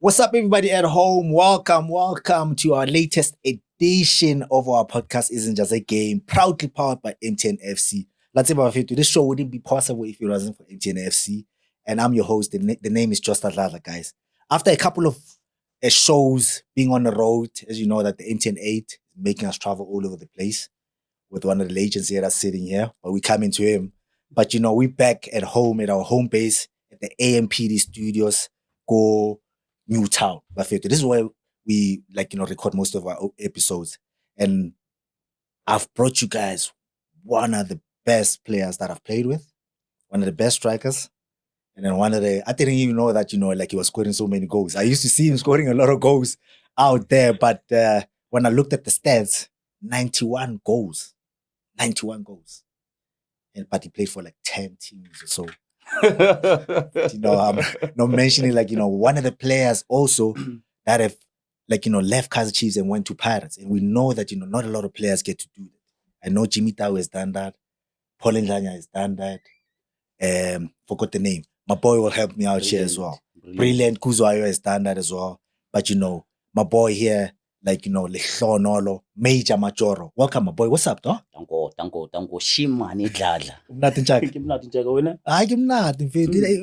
What's up, everybody at home? Welcome to our latest edition of our podcast, Izinja zeGame, proudly powered by MTN FC. This show wouldn't be possible if it wasn't for MTN FC. And I'm your host. The name is Josta Dladla, guys. After a couple of shows being on the road, as you know, that the MTN 8 making us travel all over the place with one of the legends here that's sitting here, but we come into him. But you know, we're back at home at our home base at the AMPD studios, Go Newtown. This is where we record most of our episodes. And I've brought you guys one of the best players that I've played with, one of the best strikers. And then I didn't even know that, he was scoring so many goals. I used to see him scoring a lot of goals out there, but when I looked at the stats, 91 goals. 91 goals. But he played for like 10 teams or so. I'm not mentioning one of the players also that have left Kaizer Chiefs and went to Pirates. And we know that, not a lot of players get to do that. I know Jimmy Tau has done that. Paul Njanya has done that. Forgot the name. My boy will help me out here as well. Brilliant. Kuzwayo has done that as well. But my boy here, Lehlohonolo Majoro. Welcome, my boy. What's up, though? Tango. Shimani Dladla. Nothing, Jack.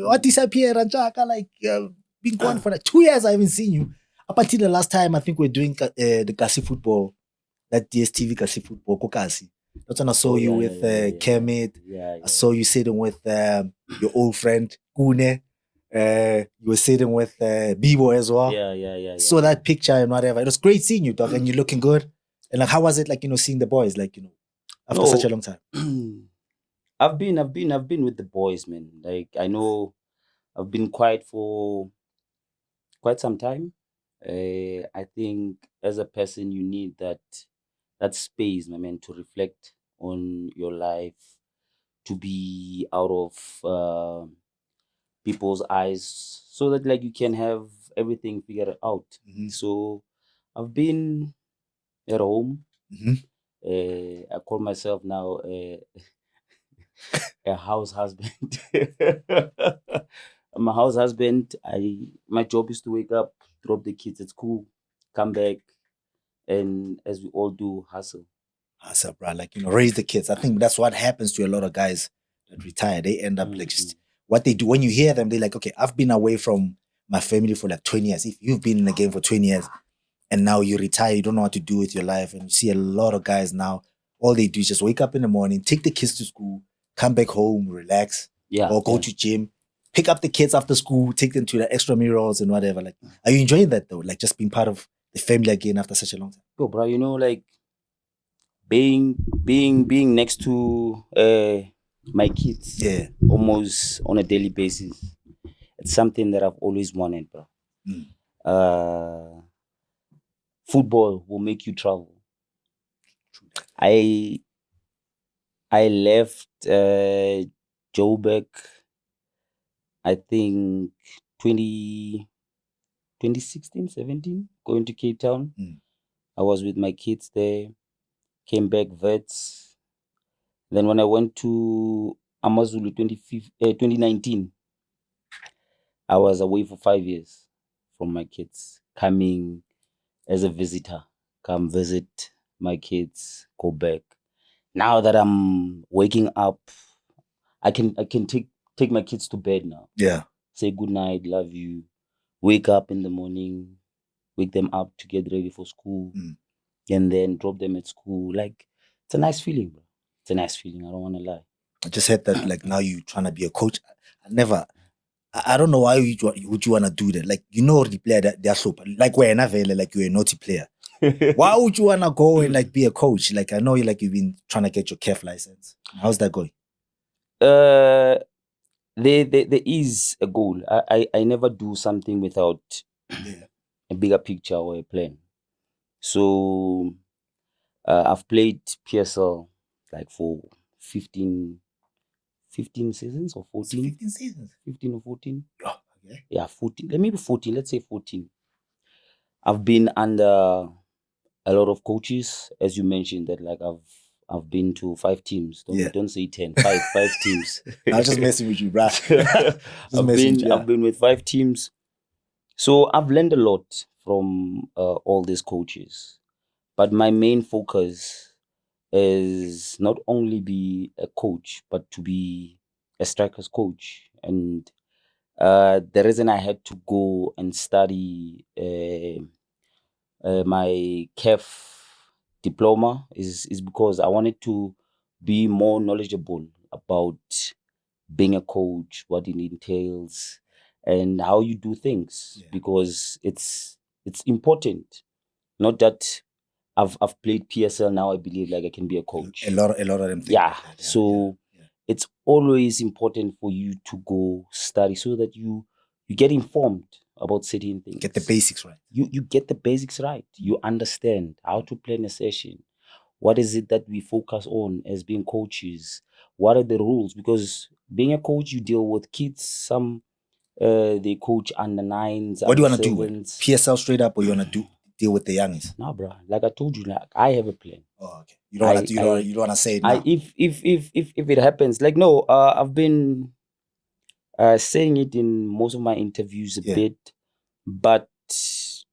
What disappeared, Jack? Been gone for 2 years. I haven't seen you. Up until the last time, I think we're doing the Kasi football, that DSTV Kasi football, Kokasi. That's when I saw you with Kermit. I saw you sitting with your old friend Khune. You were sitting with Bibo as well. Yeah. Saw that picture and whatever. It was great seeing you, dog, and you're looking good. And how was it, seeing the boys, after such a long time? I've been with the boys, man. I know I've been quiet for quite some time. I think as a person, you need that space, my man, to reflect on your life, to be out of people's eyes, so that you can have everything figured out. Mm-hmm. So I've been at home. Mm-hmm. I call myself now a house husband. I'm a house husband. My job is to wake up, drop the kids at school, come back, and as we all do, hustle, bro. Raise the kids. I think that's what happens to a lot of guys that retire. They end up just what they do. When you hear them, they're like, okay, I've been away from my family for 20 years. If you've been in the game for 20 years and now you retire, you don't know what to do with your life. And you see a lot of guys now, all they do is just wake up in the morning, take the kids to school, come back home, relax, or go to gym, pick up the kids after school, take them to the extramurals and whatever. Are you enjoying that though? Just being part of the family again after such a long time? Yo, bro, being next to my kids, almost on a daily basis. It's something that I've always wanted, bro. Football will make you travel. I left Joburg, I think 2016, 17, going to Cape Town. I was with my kids there, came back vets. Then when I went to Amazulu 2019, I was away for 5 years from my kids, coming as a visitor, come visit my kids, go back. Now that I'm waking up, I can take my kids to bed now. Yeah. Say good night, love you. Wake up in the morning, wake them up to get ready for school, and then drop them at school. It's a nice feeling, bro. It's a nice feeling. I don't want to lie. I just heard that now you trying to be a coach. I don't know why would you want to do that. The player that they're so you're a naughty player. Why would you want to go and be a coach? I know you've been trying to get your KEF license. How's that going? There is a goal. I never do something without a bigger picture or a plan. So I've played PSL for 15 seasons or 14. 15 seasons? 15 or 14. Oh, okay. Yeah, 14. Maybe 14. Let's say 14. I've been under a lot of coaches, as you mentioned, that I've been to 5 teams. Don't say 10. 5 teams. I'm just messing with you, bro. I've been with 5 teams. So I've learned a lot from all these coaches, but my main focus is not only be a coach, but to be a strikers coach. And the reason I had to go and study my CAF diploma is because I wanted to be more knowledgeable about being a coach, what it entails, and how you do things, because it's important. Not that I've played PSL now, I believe like I can be a coach. A lot of them think Yeah. like that. So it's always important for you to go study so that you get informed about certain things. Get the basics right. You get the basics right. You understand how to plan a session. What is it that we focus on as being coaches? What are the rules? Because being a coach, you deal with kids. Some they coach under 9s. What do you want to do? PSL straight up, or you want to deal with the youngins? No, bro. Like I told you, like I have a plan. Oh, okay. You don't want to say it now. If it happens, like no, I've been saying it in most of my interviews a bit, but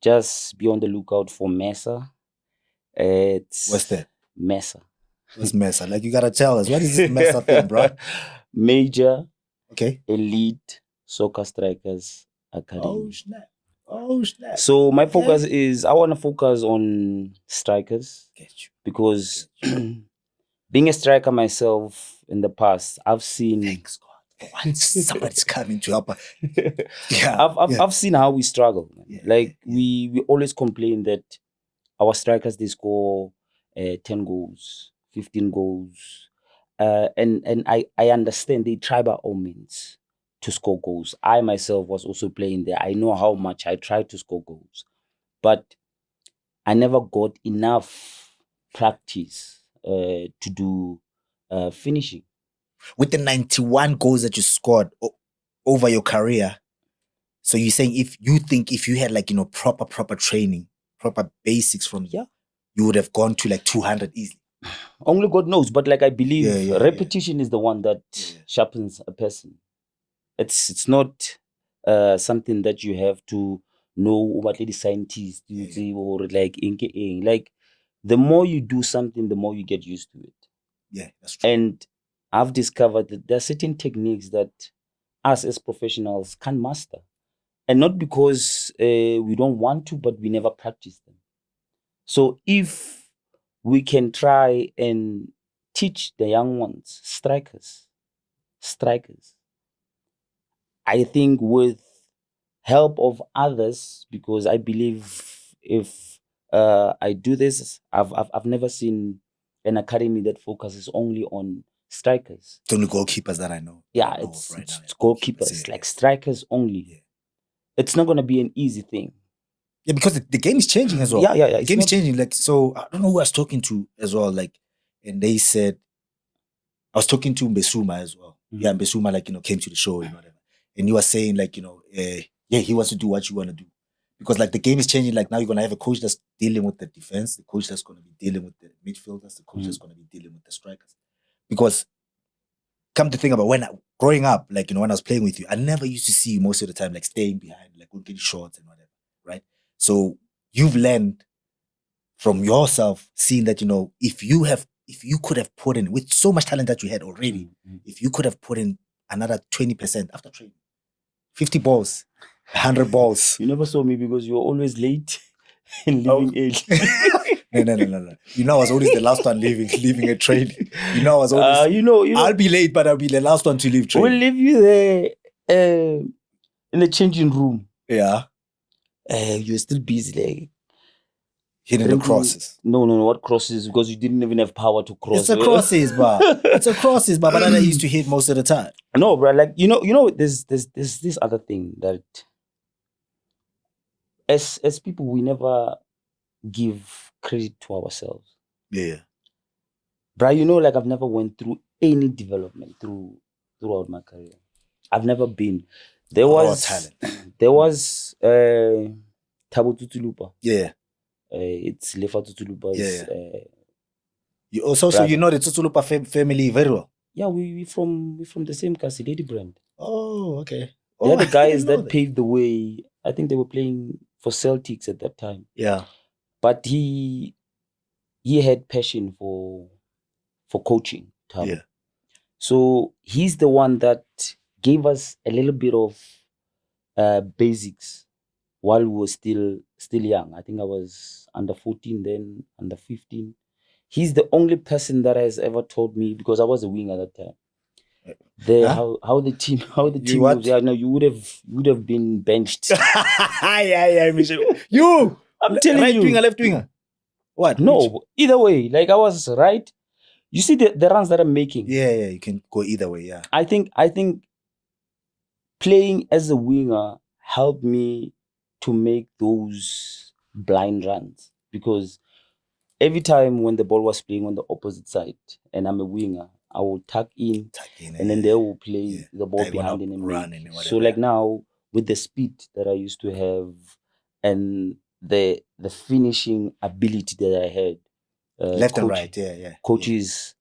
just be on the lookout for Mesa. What's that? Mesa. What's Mesa? Like you gotta tell us. What is this Mesa thing, bro? Major. Okay. Elite Soccer Strikers Academy. Oh snap. Oh snap. So my focus is I want to focus on strikers. Because being a striker myself in the past, I've seen. Thanks God. Once somebody's coming to help. I've seen how we struggle. We always complain that our strikers, they score 10 goals, 15 goals. And I understand they try by all means to score goals. I myself was also playing there. I know how much I tried to score goals. But I never got enough practice to do finishing. With the 91 goals that you scored over your career, so you're saying if you had like, proper training, proper basics from you would have gone to like 200 easily. Only God knows, but like I believe repetition is the one that sharpens a person. It's not something that you have to know what the scientists or like the more you do something, the more you get used to it. Yeah, that's true. And I've discovered that there are certain techniques that us as professionals can master. And not because we don't want to, but we never practice them. So if we can try and teach the young ones, strikers, I think with help of others, because I believe if I do this, I've never seen an academy that focuses only on strikers. It's only goalkeepers that I know. Yeah, it's goalkeepers, like strikers only. Yeah. It's not going to be an easy thing. Yeah, because the game is changing as well. Yeah. The game is changing. Like, so I don't know who I was talking to as well. Like, and they said, I was talking to Mbesuma as well. Mm-hmm. Yeah, Mbesuma, came to the show and whatever. And you were saying, he wants to do what you want to do. Because, the game is changing. Like, now you're going to have a coach that's dealing with the defense, the coach that's going to be dealing with the midfielders, the coach that's going to be dealing with the strikers. Because, come to think about growing up, when I was playing with you, I never used to see you most of the time, staying behind, getting shots and whatever, right? So, you've learned from yourself, seeing that, if you could have put in, with so much talent that you had already, if you could have put in another 20% after training, 50 balls, 100 balls. You never saw me because you were always late and leaving early. No. I was always the last one leaving a training. I was always, I'll be late, but I'll be the last one to leave training. We'll leave you there in the changing room. Yeah. You're still busy, hitting the crosses. No, what crosses? Because you didn't even have power to cross. It's a crosses, but but I used to hit most of the time. No, bro, there's this other thing that as people we never give credit to ourselves. Yeah. Bro, I've never went through any development throughout my career. I've never been. There was Thabo Tutulupa. Yeah. It's Lefa Tutulupa. You also, so you know the Tutulupa family very well? Yeah, we from the same Lady brand. Oh, okay. They're the guys that paved the way I think they were playing for Celtics at that time. Yeah. But he had passion for coaching, Thabo. Yeah. So he's the one that gave us a little bit of basics while we were still young. I think I was under 14 then, under 15. He's the only person that has ever taught me, because I was a winger at that time. How the team moves. Yeah, no, you would have been benched. yeah, you. I'm telling right you, winger, left winger. What? No, either way. Like I was right. You see the runs that I'm making. Yeah, you can go either way. Yeah. I think playing as a winger helped me to make those blind runs, because every time when the ball was playing on the opposite side and I'm a winger, I will tuck in and then they will play the ball behind and make. So like now, with the speed that I used to have and the finishing ability that I had, left and right, coaches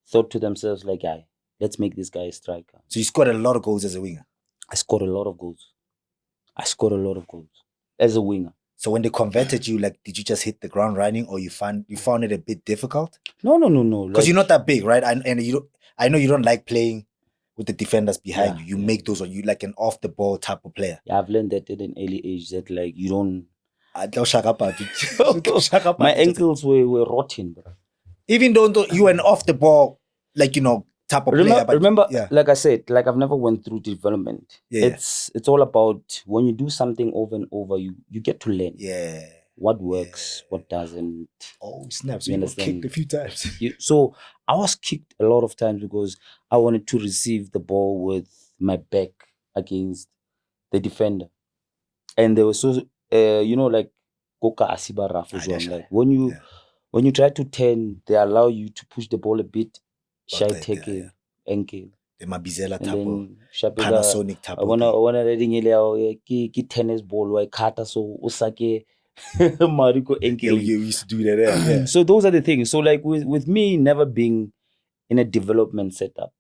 thought to themselves like, let's make this guy a striker. So you scored a lot of goals as a winger? I scored a lot of goals as a winger. So when they converted you, like, did you just hit the ground running, or you found it a bit difficult? No. Because you're not that big, right? And I know you don't like playing with the defenders behind you. You make those, or you like an off the ball type of player. Yeah, I've learned that at an early age, that like you don't. My ankles were rotten, bro. Even though you were an off the ball, like, type of player. But remember, like I said, like I've never went through development. It's all about when you do something over and over, you get to learn. Yeah. What works, what doesn't. Oh, snap. So you were kicked a few times. So I was kicked a lot of times because I wanted to receive the ball with my back against the defender. And there was so like Koka Asiba Rafu, like when you try to turn, they allow you to push the ball a bit, shy take ankle. The Mabizela type of Panasonic type of. I wanna letting it tennis ball or kata so usake Mariko ankle. You used to do that, yeah. So those are the things. So like with me never being in a development setup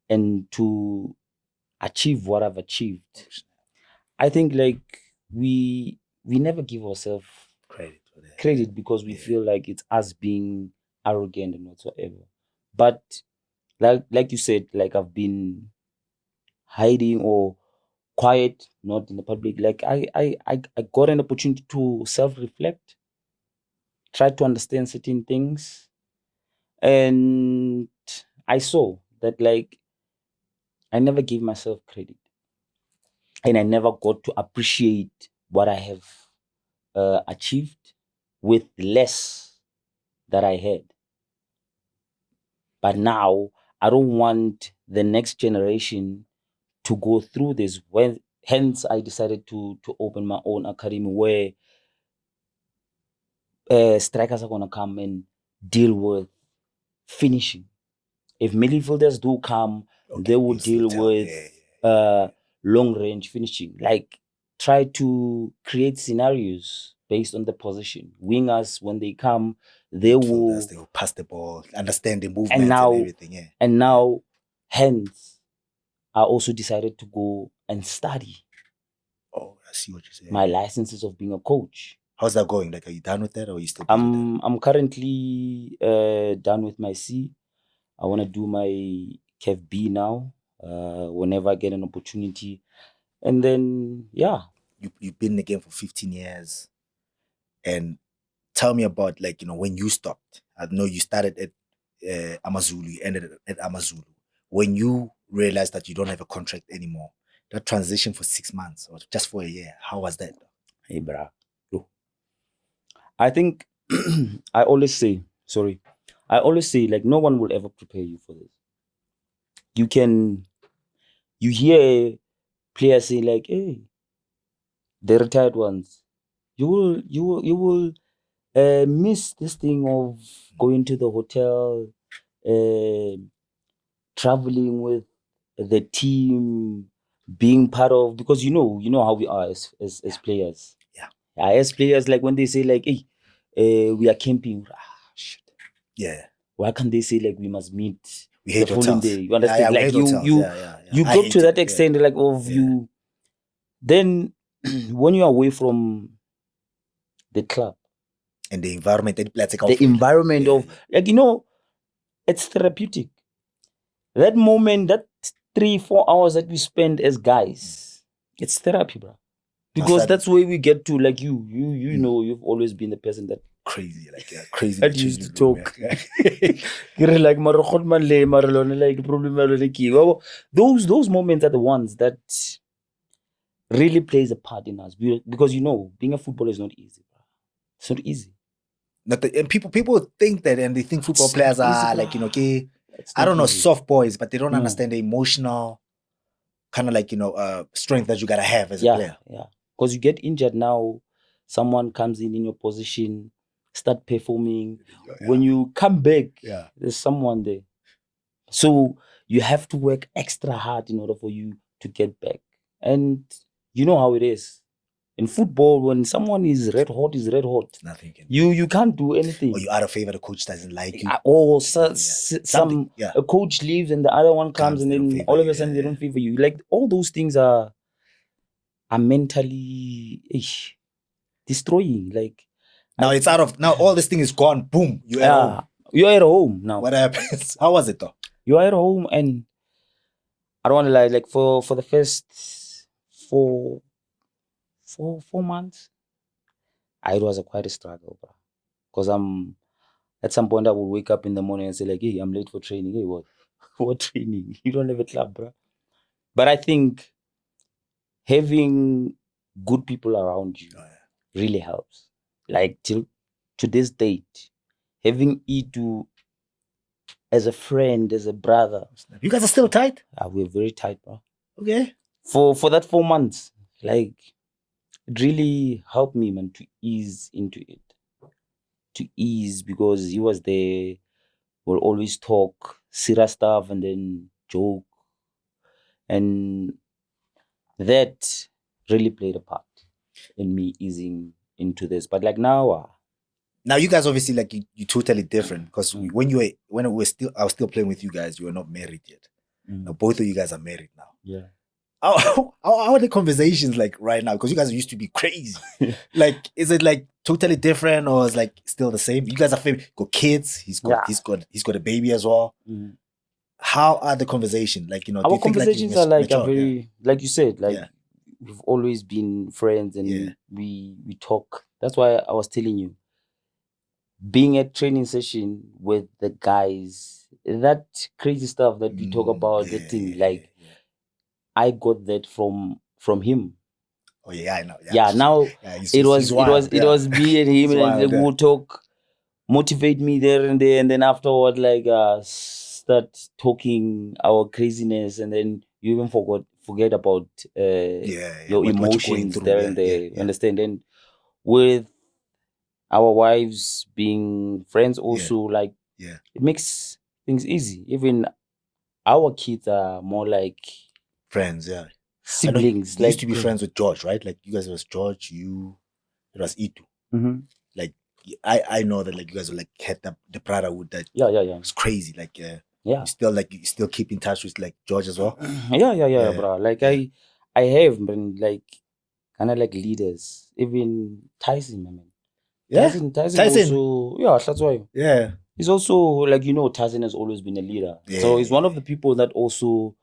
and to achieve what I've achieved, I think like we never give ourselves credit because we feel like it's us being arrogant and whatsoever. But like you said, like I've been hiding or quiet, not in the public. Like I got an opportunity to self-reflect, try to understand certain things, and I saw that like I never gave myself credit, and I never got to appreciate what I have achieved with less that I had. But now I don't want the next generation to go through this. Hence, I decided to open my own academy where strikers are going to come and deal with finishing. If midfielders do come, they will deal with long-range finishing. Like, try to create scenarios based on the position. Wingers, when they come, they will pass the ball, understand the movement and everything. And now, hence, I also decided to go and study. Oh, I see what you're saying. My licenses of being a coach. How's that going? Like, are you done with that, or are you still? I'm currently done with my C. I want to do my KEF B now. Whenever I get an opportunity, and then you've been in the game for 15 years, and tell me about like when you stopped. I know you started at Amazulu, you ended at Amazulu. When you realized that you don't have a contract anymore, that transition for 6 months or just for a year, how was that? Hey, brah. I think I always say like no one will ever prepare you for this. You hear players say like, hey, the retired ones, you will miss this thing of going to the hotel, traveling with the team, being part of, because you know how we are as players. As players, like when they say like, hey, we are camping, shit. Yeah. Why can't they say like we must meet we hate the following day? You understand? Like you got to that extent like of you. Then when you're away from the club and the environment, the environment of like, you know, it's therapeutic. That moment, that 3-4 hours that we spend as guys, it's therapy, bro. Because that's where we get to, like, you know, you've always been the person that crazy, like crazy that used to talk. Like those moments are the ones that really plays a part in us, because you know, being a footballer is not easy, bro. It's not easy. And people think that, and they think football players are like, you know, I don't know, soft boys, but they don't understand the emotional kind of like, you know, strength that you gotta have as a player. Yeah, because you get injured now, someone comes in your position, start performing. When you come back, there's someone there. So you have to work extra hard in order for you to get back. And you know how it is. In football, when someone is red hot, nothing can you can't do anything. Or you're out of favor, the coach doesn't like you. Or a coach leaves and the other one comes and then all of a sudden they don't favor you. Like, all those things are mentally destroying. Like, now it's out of, now all this thing is gone. Boom, you're at home. You're at home now. What happens? How was it though? You're at home, and I don't want to lie, like for the first 4 months, it was quite a struggle, bro. Because at some point I would wake up in the morning and say like, hey, I'm late for training. Hey, what training? You don't have a club, bro. But I think having good people around you really helps. Like, to this date, having Itu as a friend, as a brother. You guys are still tight? We're very tight, bro. Okay. For that 4 months, like, it really helped me, man, to ease into it. To ease, because he was there, will always talk serious stuff and then joke. And that really played a part in me easing into this. But like now you guys obviously, like, you're totally different, because when I was still playing with you guys, you were not married yet. Now both of you guys are married now. Yeah. How are the conversations like right now? Because you guys used to be crazy. Like, is it like totally different, or is like still the same? You guys are got kids. He's got a baby as well. How are the conversations? Like, you know, our conversations are like a very, like you said, like we've always been friends, and we talk. That's why I was telling you, being at training session with the guys, that crazy stuff that we talk about, the thing, like, I got that from him. Oh yeah, I know. Yeah, now it was me and him, and like, we'll talk, motivate me there and there, and then afterward, like, start talking our craziness, and then you even forget about your emotions there and there. You understand? And with our wives being friends also, like, it makes things easy. Even our kids are more like friends, siblings. You used to be friends with George, right? Like, you guys was George, it was Itu. Like, I know that, like, you guys were like had the brotherhood that it's crazy. Like, you still keep in touch with like George as well. Bro. Like, I have been like kind of like leaders. Even Tyson, man. Tyson also, that's why. Yeah. He's also, like, you know, Tyson has always been a leader. So he's one of the people that also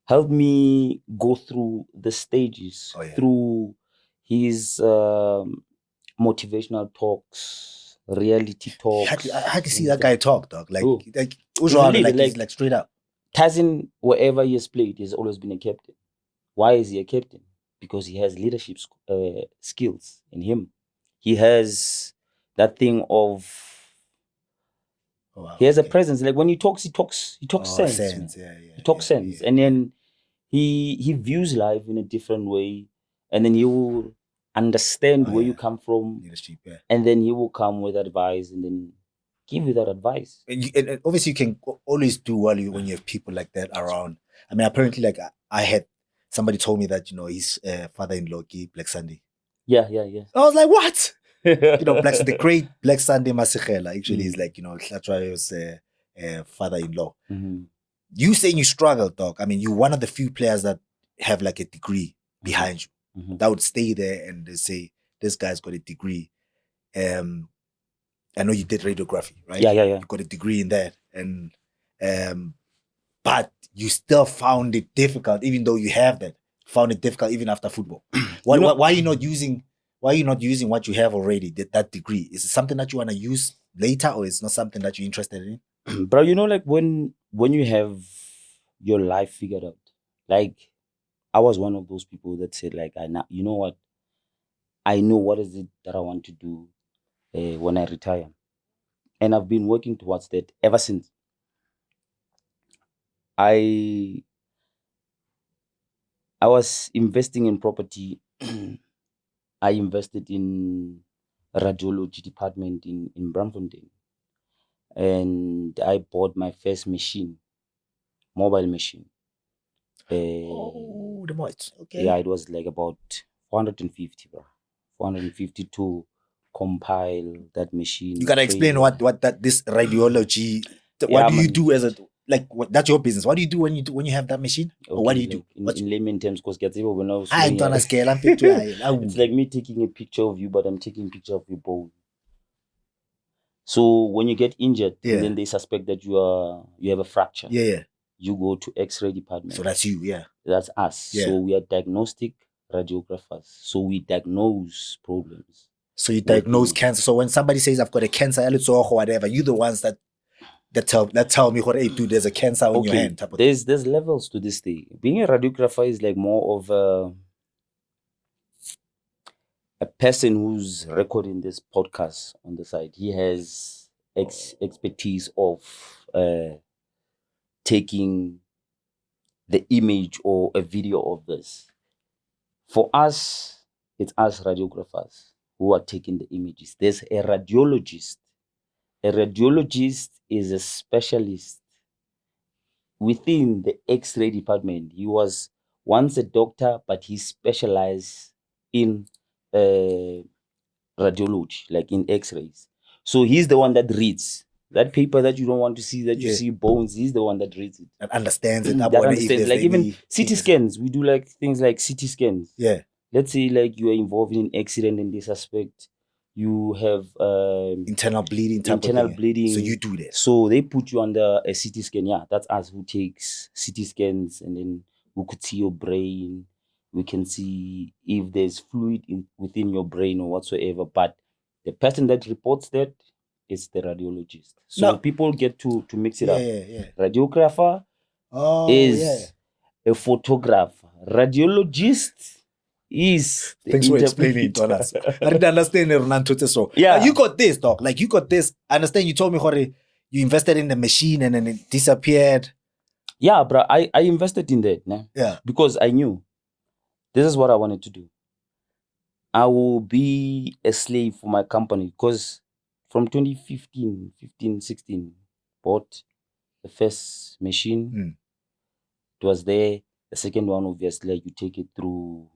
helped me go through the stages, through his motivational talks, reality talks. I had to see that guy talk, dog. Like straight up. Tyson, wherever he has played, he has always been a captain. Why is he a captain? Because he has leadership skills in him. He has that thing of he has a presence. Like, when he talks sense. He talks sense. And then he views life in a different way. And then he will understand where you come from. Leadership, and then he will come with advice and then give you that advice. And obviously you can always do well when you have people like that around. I mean, apparently, like, I had somebody told me that, you know, his father-in-law gay Black Sunday. Yeah. I was like, what? You know, the great Black Sunday Masekela actually is like, you know, Tlatrayo's father-in-law. You saying you struggled, dog. I mean, you're one of the few players that have like a degree behind you. that would stay there and they say, this guy's got a degree. I know you did radiography, right? Yeah. You got a degree in that. And but you still found it difficult, even though you have that. Found it difficult even after football. Why are you not using what you have already, that degree? Is it something that you want to use later, or it's not something that you're interested in? Bro, like when you have your life figured out, like I was one of those people that said, like, you know what? I know what is it that I want to do when I retire. And I've been working towards that ever since. I was investing in property. I invested in radiology department in Braamfontein. And I bought my first machine, mobile machine. The most. Okay. Yeah, it was like about 450, bro. 450 to compile that machine. You gotta explain what this radiology. What do you do as a that's your business? What do you do when you have that machine? Okay, or what do you do? In layman terms, because when I was it's like me taking a picture of you, but I'm taking a picture of your bone. So when you get injured, and then they suspect that you have a fracture. Yeah. You go to X-ray department. So that's you, yeah. That's us. Yeah. So we are diagnostic radiographers. So we diagnose problems. So you diagnose cancer. So when somebody says I've got a cancer, or whatever, you're the ones that tell me, hey, dude, there's a cancer on your hand. There's levels to this thing. Being a radiographer is like more of a person who's recording this podcast on the side. He has expertise of taking the image or a video of this. For us, it's us radiographers who are taking the images. There's a radiologist. A radiologist is a specialist within the X-ray department. He was once a doctor, but he specialized in radiology, like in X-rays. So he's the one that reads that paper that you don't want to see, that you see bones. He's the one that reads it, that understands it. That understands, like even CT scans. We do like things like CT scans. Yeah. Let's say like you are involved in an accident and they suspect you have internal bleeding. So you do that. So they put you under a CT scan. Yeah, that's us who takes CT scans, and then we could see your brain. We can see if there's fluid within your brain or whatsoever. But the person that reports that is the radiologist. So people get to mix it up. Yeah. Radiographer is a photographer. Radiologist is thanks for explaining to us. I didn't understand it, so yeah. You got this, dog. Like you got this. I understand you told me Jorge, you invested in the machine and then it disappeared. Yeah, bro. I invested in that. Nah? Yeah. Because I knew this is what I wanted to do. I will be a slave for my company, because from 2015, 16, bought the first machine. It was there. The second one, obviously, like you take it through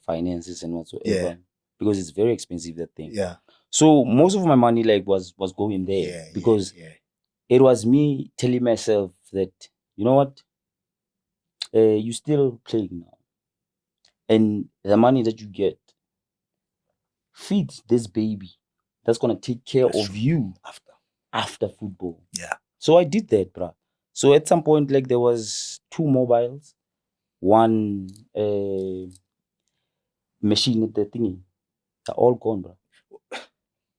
finances and whatsoever, because it's very expensive, that thing. Yeah. So most of my money like was going there, because it was me telling myself that, you know what, you still playing now, and the money that you get, feed this baby that's gonna take care of you after football. Yeah. So I did that, bro. So at some point, like there was 2 mobiles, one machine at the thingy. They're all gone, bro.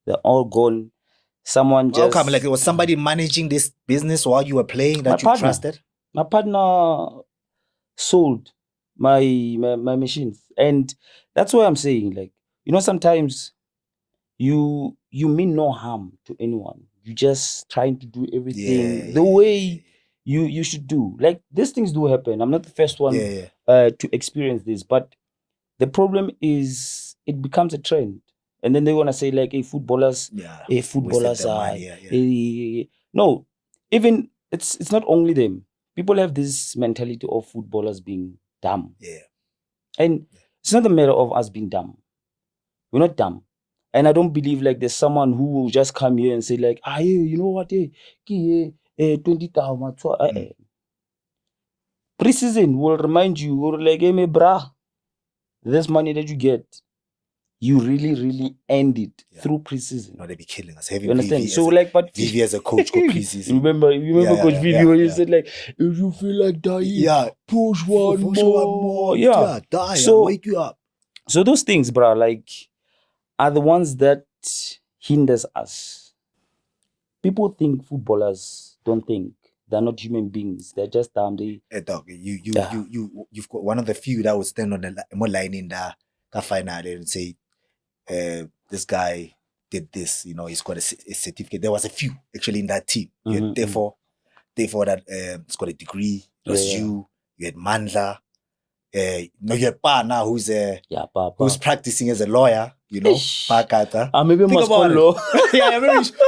They're all gone. Someone just... Come, like it was somebody managing this business while you were playing that you trusted? My partner sold my machines. And that's why I'm saying, like, you know, sometimes you mean no harm to anyone. You just trying to do everything the way you should do. Like, these things do happen. I'm not the first one to experience this, but the problem is it becomes a trend. And then they want to say, like, hey, footballers are... No, even it's not only them. People have this mentality of footballers being dumb. Yeah. And it's not a matter of us being dumb. We're not dumb. And I don't believe like there's someone who will just come here and say like, you know what, 20,000. Preseason will remind you, or like, hey, brah, this money that you get, you really end it through preseason. No, they be killing us. Having You understand? Vivi So as like, but Vivi as a coach go preseason. you remember Coach Vivi when he said like, if you feel like dying, push one more. Yeah, die. So wake you up. So those things, bro, like, are the ones that hinders us. People think footballers don't think. They're not human beings. They're just dumb. Dog, you've got one of the few that would stand on the line in the final and say, this guy did this, he's got a certificate. There was a few actually in that team. You had therefore that he's got a degree. It was you had Mandla. You had Pa now who's practicing as a lawyer, Pakata. Maybe must call law. Maybe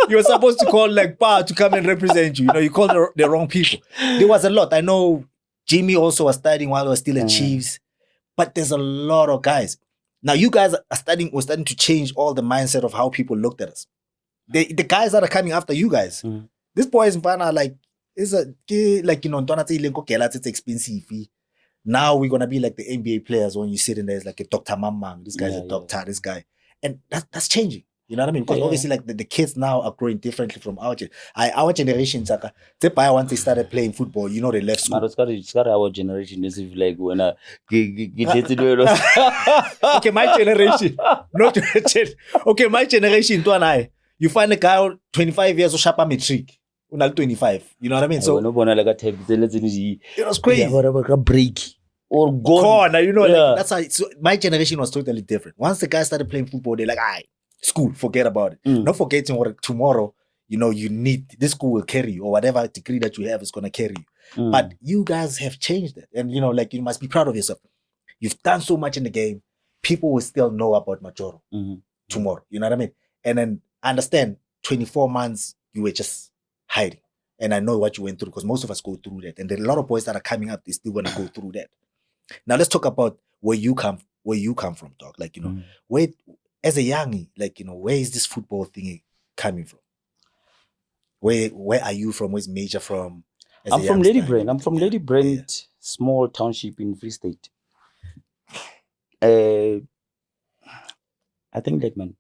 you were supposed to call like Pa to come and represent you. You called the wrong people. There was a lot. I know Jimmy also was studying while he was still at Chiefs, but there's a lot of guys. Now you guys are starting to change all the mindset of how people looked at us. The guys that are coming after you guys, this boy is like, it's expensive. Now we're gonna be like the NBA players when you sit in there, it's like a Dr. Mamang, this guy's a doctor, this guy. And that's changing. You know what I mean? Because obviously like the kids now are growing differently from our generation. Once they started playing football, they left school. It's got our generation. As if like when I okay, my generation. Not okay, my generation, you find a guy 25 years of Shapa Metric. 25, you know what I mean? So it was crazy. Break or go corner, like, that's how. So my generation was totally different. Once the guys started playing football, they're like, school, forget about it. Not forgetting what tomorrow, you need this school will carry you, or whatever degree that you have is gonna carry you. But you guys have changed it, and like you must be proud of yourself. You've done so much in the game. People will still know about Majoro tomorrow. You know what I mean? And then understand 24 months you were just hiding. And I know what you went through because most of us go through that. And there are a lot of boys that are coming up, they still want to go through that. Now let's talk about where you come from, dog. Like, where as a youngie, like, where is this football thing coming from? Where are you from? Where's Major from? I'm from Lady Brand. I'm from Lady Brand, small township in Free State. I think that, man,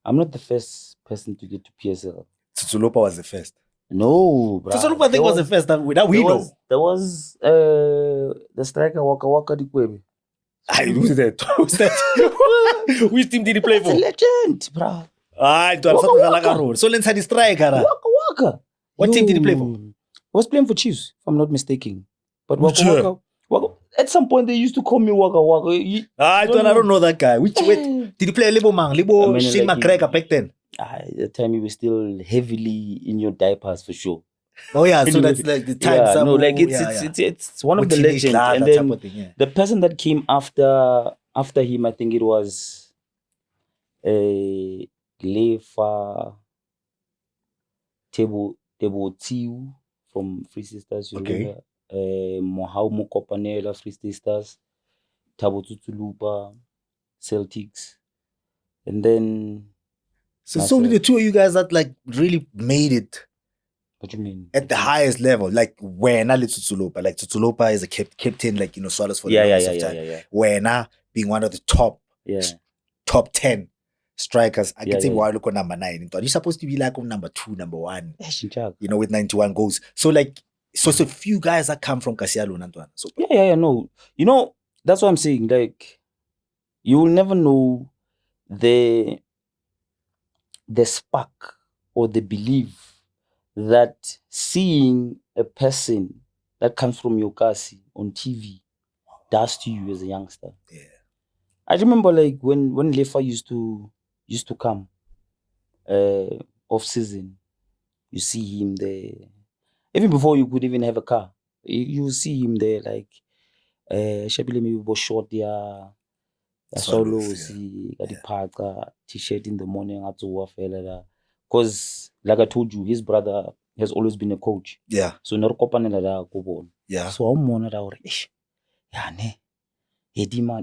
I'm not the first person to get to PSL. Tsulupa was the first. No, bro. Tsulupa, I think, was the first that we know. There was the striker Waka Dikwebe. Who's that? Who's that? Which team did he play for? It's a legend, bro. So let's have the striker. Waka. What team did he play for? He was playing for Chiefs, if I'm not mistaken. But Waka. At some point, they used to call me Waka. I don't know that guy. Wait, did he play Libo Shane McGregor back then? At the time, you were still heavily in your diapers for sure. Oh yeah, so that's like the time. Yeah, no, like it's one of the legends. And then the person that came after him, I think it was Lefa Tebo Tiu from Free Sisters. You remember? Mohau Mokopanela, Free Sisters, Thabo Tsulupa, Celtics, and then. So it's only the two of you guys that like really made it. What do you mean? At the highest level, like Wena Tsulupa. Like Tsulupa is a captain, like swallows for the longest of time. Wena being one of the top 10 strikers. I can say why look on number 9. You're supposed to be like on number 2, number 1. With 91 goals. So like so few guys that come from Kasialo Nantuan. So no. That's what I'm saying. Like you will never know the spark or the belief that seeing a person that comes from your Kasi on TV does to you as a youngster. Yeah. I remember like when Lefa used to come off season, you see him there. Even before you could even have a car, you see him there like Shabile maybe was short there. Solo see the t-shirt in the morning at because like I told you, his brother has always been a coach. Yeah. So yeah. So I'm on man.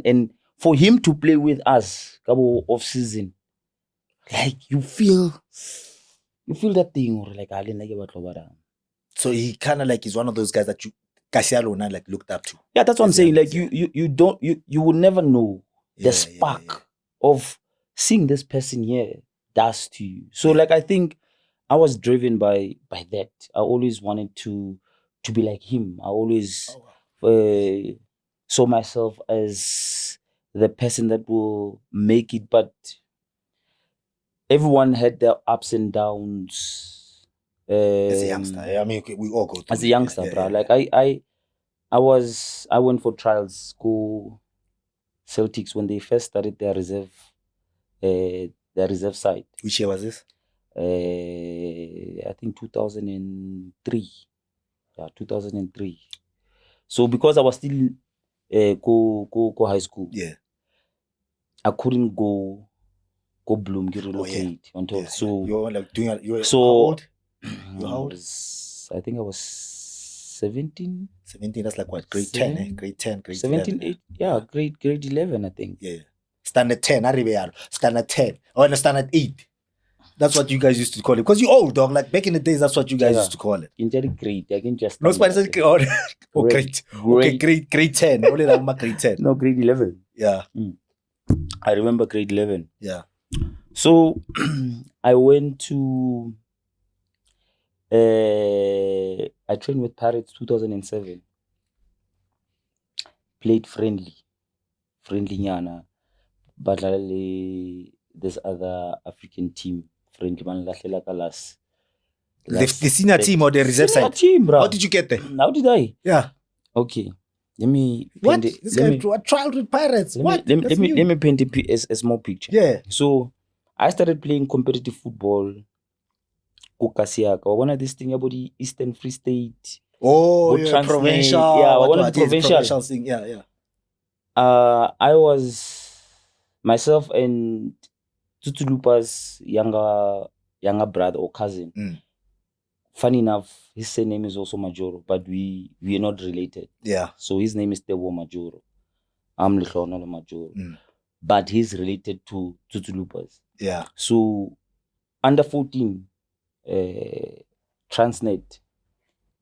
And for him to play with us off season, like you feel that thing or like so he kind of like is one of those guys that you Kasialo like looked up to. Yeah, that's what I'm saying. Like you will never know the spark of seeing this person here does to you. So like I think I was driven by that. I always wanted to be like him. I always saw myself as the person that will make it, but everyone had their ups and downs. As a youngster, I mean, we all go through as a youngster, bro. Like I went for trials, go Celtics when they first started their reserve side. Which year was this? I think 2003. Yeah, 2003. So because I was still go high school, I couldn't go Bloom, get relocate until so you're like doing you're so how old? You're how old? I think I was 17. 17, that's like what? Grade 10, eh? Grade 10, grade 17, 11. 8, grade 11, I think. Yeah. Standard 10, standard 10. Or no, standard 8. That's what you guys used to call it. Because you're old, dog. Like back in the days, that's what you guys used to call it. In grade, I can just no, Spanish. Oh, great. Okay, grade 10. Only that grade 10. No, grade 11. Yeah. I remember grade 11. Yeah. So I went to I trained with Pirates 2007. Played friendly nyana, but this other African team friendly man the senior team or the reserve side team, bro. How did you get there? How did I? Yeah. Okay. Let me what? This guy tried with Pirates. Let me paint a small picture. Yeah. So I started playing competitive football. One of this thing about the Eastern Free State. Oh, yeah, provincial. Yeah, one of the provincial thing. Yeah. I was myself and Tutulupa's younger brother or cousin. Funny enough, his surname is also Majoro, but we are not related. Yeah. So his name is Tewo Majoro. I'm Lehlohonolo Majoro. But he's related to Tutulupa's. Yeah. So under 14, Transnet,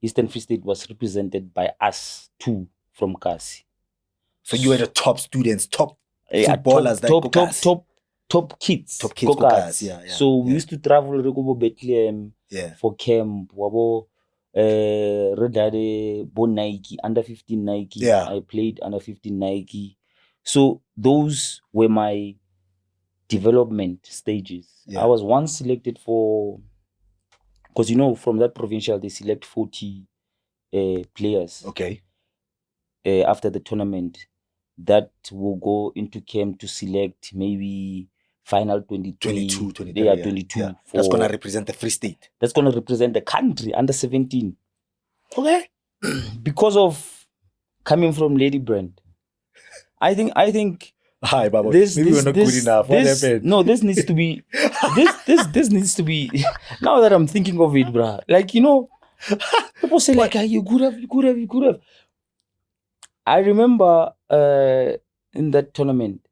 Eastern Free State was represented by us two from Kasi. So you were the top students, top footballers, top kids. Top kids, Kasi. Yeah. So we used to travel to Bethlehem for camp. Nike, under 15 Nike. Yeah. I played under 15 Nike. So those were my development stages. Yeah. I was once selected for, because from that provincial they select 40 players. Okay. After the tournament, that will go into camp to select maybe final 23. 22. Yeah, 22. Yeah. That's going to represent the Free State. That's going to represent the country, under 17. Okay. Because of coming from Lady Brand. I think hi, Baba. Maybe we're not good enough. What happened? No, this needs to be this needs to be, now that I'm thinking of it, bruh. Like, people say like, you could have. I remember in that tournament,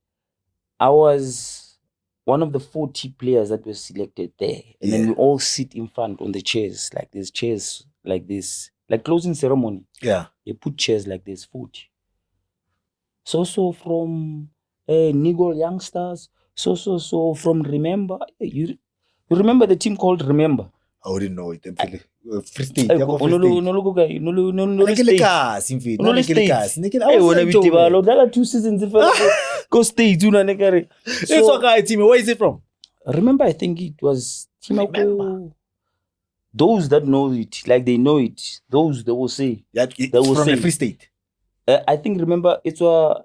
I was one of the 40 players that were selected there. And then we all sit in front on the chairs, like there's chairs like this, like closing ceremony. Yeah. They put chairs like this, 40. So from Nigel youngsters, so from Remember. You remember the team called Remember? I wouldn't know it. Free State. Two seasons go State. Where is it from? Remember, I think it was those that know it, like they know it. Those they will say. Yeah, they will from say. The Free State. I think, remember, it was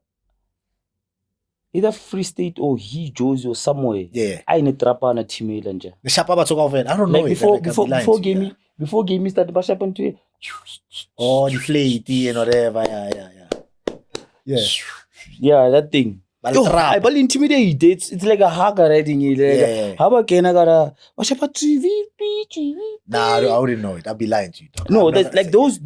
either Free State or Josie or somewhere. Yeah. I need trapa na team elanja. The Shapa took over. I don't know. Like before game started, what happened to it? Oh, the flaity and whatever. Yeah. Yeah, that thing. I believe intimidate. It's like a hacker riding it. How about Kenagara? What happened to TV? Nah, I wouldn't know it. I'd be lying to you. No, that's like those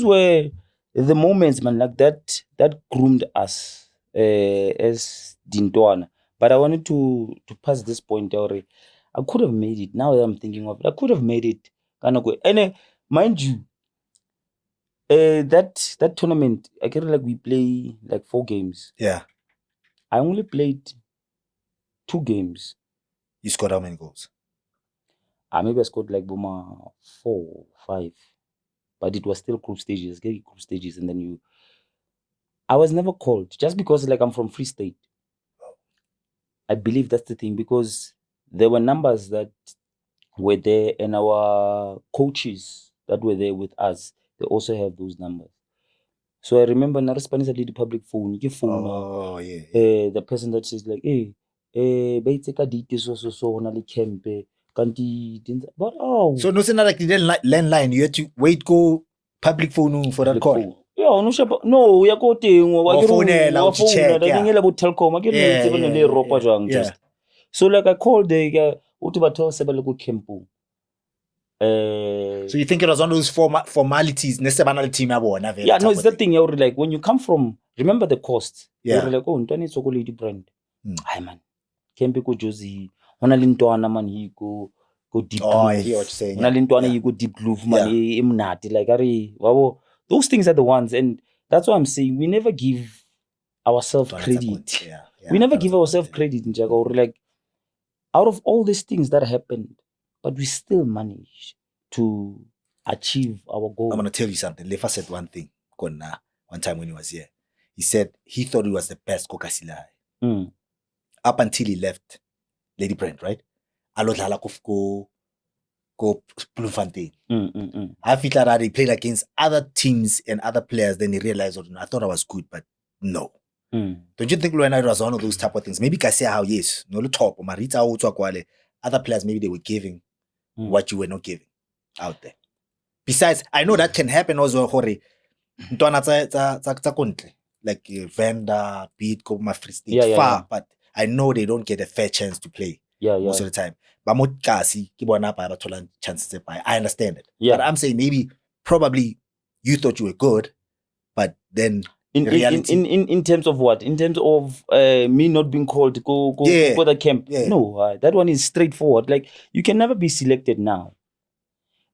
were the moments, man, like that groomed us as Dintwana. But I wanted to pass this point already. I could have made it. Now that I'm thinking of it, I could have made it. And mind you, that tournament, I get like we play like 4 games. Yeah. I only played 2 games. You scored how many goals? Maybe I scored like 4 or 5. But it was still group stages, and then I was never called just because like I'm from Free State. I believe that's the thing, because there were numbers that were there, and our coaches that were there with us, they also have those numbers. So I remember Narispanis did the public phone. You phone the person that says like, hey, ba take a details so on a camp. But so no, it's not like the landline. You had to wait go public phone for that call. Yeah, no, ya go teng wa check, Telkom just. So like I called the uthi batho sebele go camp. So you think it was one of those formalities? Yeah, no, it's the thing. You're like, when you come from, remember the cost. You're like, oh, Ntwana so go lady brand. Hi man, camp go Josie. Ona lintwana man he go deep. Oh, I hear what you're saying. Ona lintwana you go deep groove man. Imnati like wow. Those things are the ones, and that's why I'm saying we never give ourselves credit. We never give ourselves credit, Njaga. Or like, out of all these things that happened, but we still managed to achieve our goal. I'm going to tell you something. Lefa said one thing one time when he was here. He said he thought he was the best Kokasila. Up until he left Lady Brand, right? Alodlala go Bloemfontein. I feel like he played against other teams and other players, then he realized, I thought I was good, but no. Don't you think Luena was one of those type of things? Maybe I say how yes, no top Marita other players maybe they were giving what you were not giving out there. Besides, I know that can happen also. Like Venda, Beat, go my Free State far, but I know they don't get a fair chance to play most of the time. But chances. I understand it. But I'm saying maybe probably you thought you were good, but then in reality, in terms of what? In terms of me not being called to go for the camp. No, that one is straightforward. Like, you can never be selected now.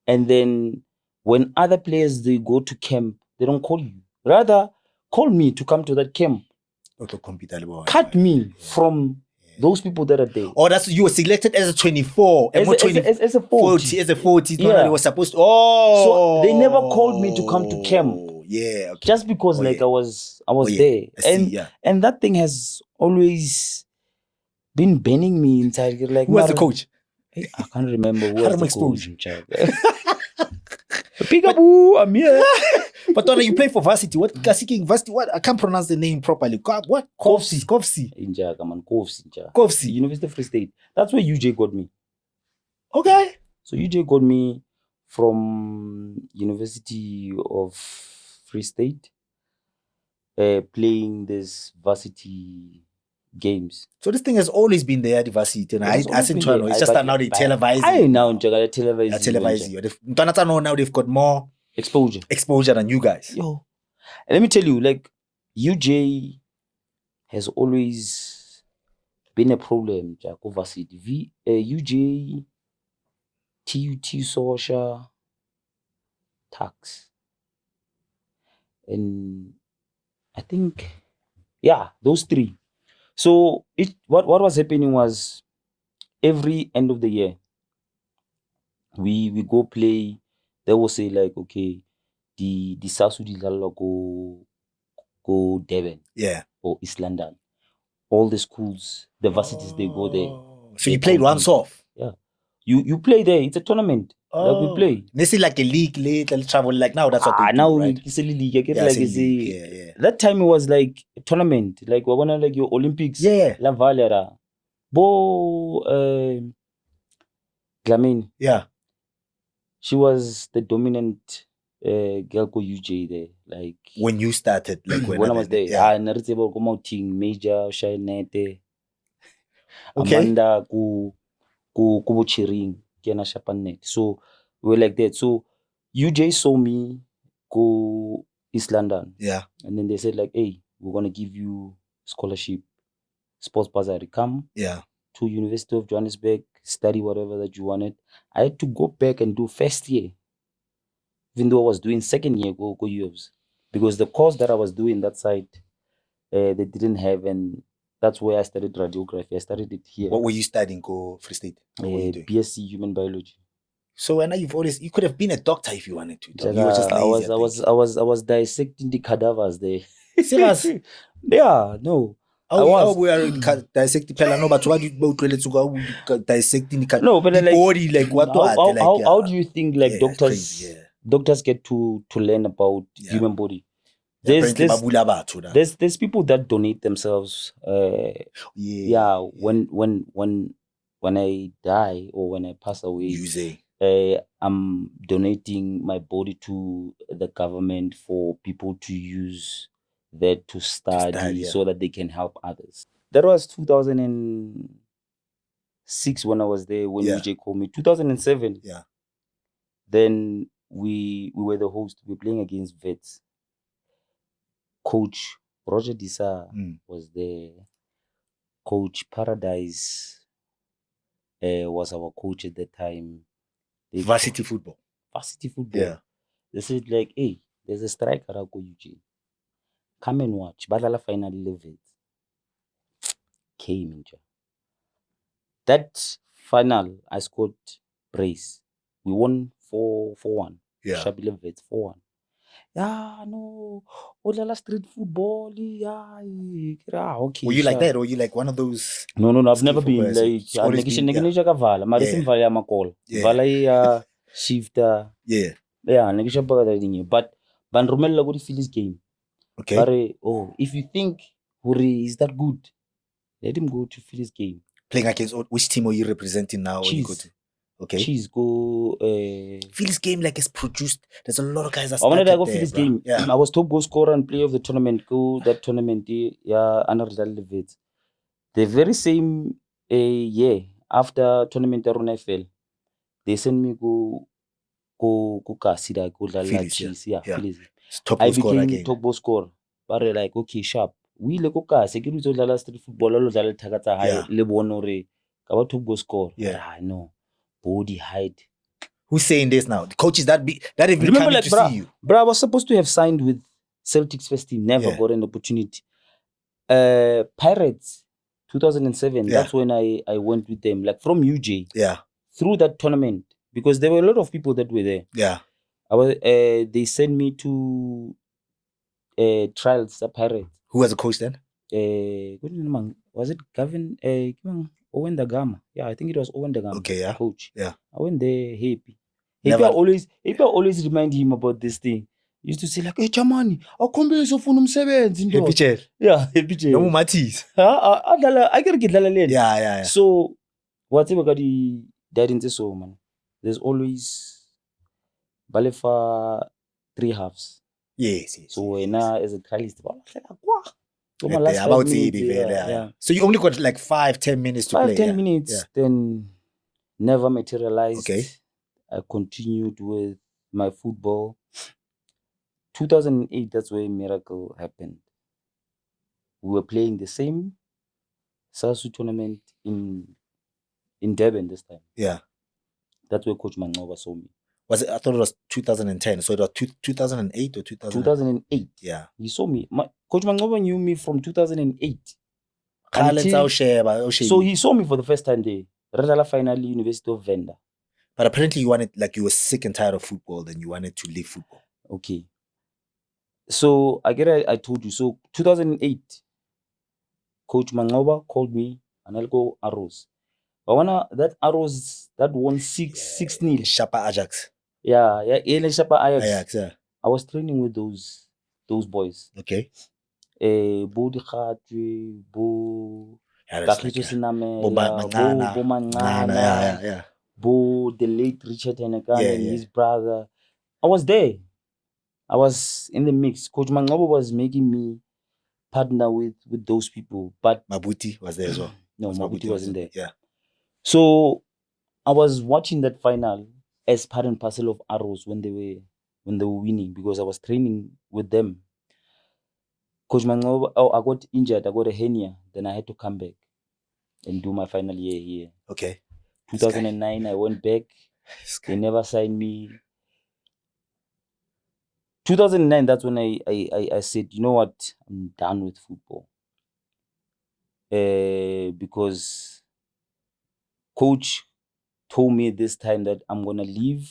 And then when other players, they go to camp, they don't call you. Rather, call me to come to that camp. Cut me from those people that are there. Oh, that's you were selected as a 24. As a 40. As a 40. Yeah. They were supposed to. Oh. So they never called me to come to camp. Yeah. Okay. Just because I was there. And that thing has always been bending me inside. Like, who was the coach? I can't remember who was the coach. Peekaboo, I'm here. But Tona, you play for Varsity. Varsity? What? I can't pronounce the name properly. What? Kovsi. Injaga, man. Kovsi. Kovsi. University of Free State. That's where UJ got me. Okay. So UJ got me from University of Free State, playing this Varsity games. So this thing has always been there at the Varsity. It's just that now they televise it. I now televise you. Now they've got more exposure than you guys. Yo, and let me tell you, like, UJ has always been a problem. Varsity, UJ, TUT, Sosha, Tax, and I think, those 3. So what was happening was, every end of the year, we go play. They will say like, okay, the South Dladla go Devon, or East London. All the schools, the varsities, they go there. So you played once off. Yeah, you play there. It's a tournament. Like we play. They see like a league, travel like now. That's what they do, now right? It's a league. I get that time it was like a tournament. Like we're gonna like your Olympics. La Valera, Bo Glamin. Yeah. She was the dominant girl go UJ there. Like when you started, like when I was there. I never come out team Major Shainete. Okay. Amanda ku Chiring. So we were like that. So UJ saw me go East London. Yeah. And then they said like, hey, we're gonna give you scholarship, sports bursary. Come to University of Johannesburg, study whatever that you wanted. I had to go back and do first year. Even though I was doing second year, go years. Because the course that I was doing that side, they didn't have, and that's where I studied radiography. I studied it here. What were you studying, go Free State? What were you doing? BSc Human Biology. So when you could have been a doctor if you wanted to. Like, you were just lazy. I was dissecting the cadavers there. Serious? Yeah, no. We are dissecting no, but what you dissecting no, but the like, body, like what how do you think like doctors get to learn about human body? There's people that donate themselves. When I die or when I pass away, I'm donating my body to the government for people to use that to study so that they can help others. That was 2006 when I was there, when UJ called me. 2007. Yeah. Then we were the host. We were playing against Vets. Coach Roger Disa was there. Coach Paradise was our coach at the time. Varsity football. Yeah. They said like, hey, there's a striker at UJ. Come and watch. Badala finally leave it. Came in. That final, I scored brace. We won 4-1. Yeah. Shabile Vets 4-1. Yeah, no. Olala street football. Yeah. Okay. Were you like that, or were you like one of those? No. I've never been like. Vala shifter. Yeah. Yeah. But Banrumela go feel his game. Okay. But if you think Huri is that good, let him go to feel his game. Playing against which team are you representing now? Chiefs. Okay. Chiefs go. Phil's game like it's produced. There's a lot of guys that. I wanted to go Phil's game. Yeah. I was top goal scorer and player of the tournament. Go that tournament. Yeah, Anar Dladla. The very same year after tournament Aruna fell, they sent me go Kasida go Dladla Chiefs. Yeah. Phil's. I became top goal scorer. But like okay, sharp. We le go Kasi. Ke rutso Dladla street football. Lo Dladla thakatsa high le bonore. Kaba top goal scorer. Yeah. I know. Body height. Who's saying this now? The coaches that even remember, coming like, to see you. Bro, I was supposed to have signed with Celtic's first team. Never got an opportunity. Pirates, 2007. That's when I went with them. Like from UJ. Yeah. Through that tournament, because there were a lot of people that were there. Yeah. They sent me to trials at Pirates. Who was the coach then? Was it Gavin? Owen the Gama. Yeah, I think it was Owen the Gama. Okay, yeah. Coach. Yeah. I went there happy. Happy always remind him about this thing. He used to say like, hey, Chamani, I'll come here so for Happy. Yeah, happy. No Matis. I gotta get Lala. Yeah. So whatever got the dad into so man. There's always Balefa 3 halves. Yes. So now as a trialist, So you only got like 5-10 minutes to play. 5-10 minutes, then never materialized. Okay. I continued with my football. 2008, that's where a miracle happened. We were playing the same Sasu tournament in Durban this time. Yeah. That's where Coach Manqoba saw me. Was it? I thought it was 2010. So it was 2008 or 2000? 2008. Yeah. He saw me. Coach Manqoba knew me from 2008. So he saw me for the first time there. Radala finally University of Venda. But apparently you were sick and tired of football, then you wanted to leave football. Okay. So I told you. So 2008, Coach Manqoba called me and I'll go Arrows. But that Arrows that won 6-0. Shapa Ajax. Yeah, Shapa Ajax, yeah. I was training with those boys. Okay. Bo Dikhatwe, Bo Kakito Siname, Bo Manqana, yeah. Bo the late Richard Hennegan and his brother. I was there. I was in the mix. Coach Manqoba was making me partner with those people. But Mabuti was there as well. No, Mabuti wasn't there. Yeah. So I was watching that final as part and parcel of Arrows when they were winning, because I was training with them. Coach Manqoba, I got injured. I got a hernia. Then I had to come back and do my final year here. Okay. 2009, I went back. They never signed me. 2009, that's when I said, you know what? I'm done with football. because coach told me this time that I'm gonna leave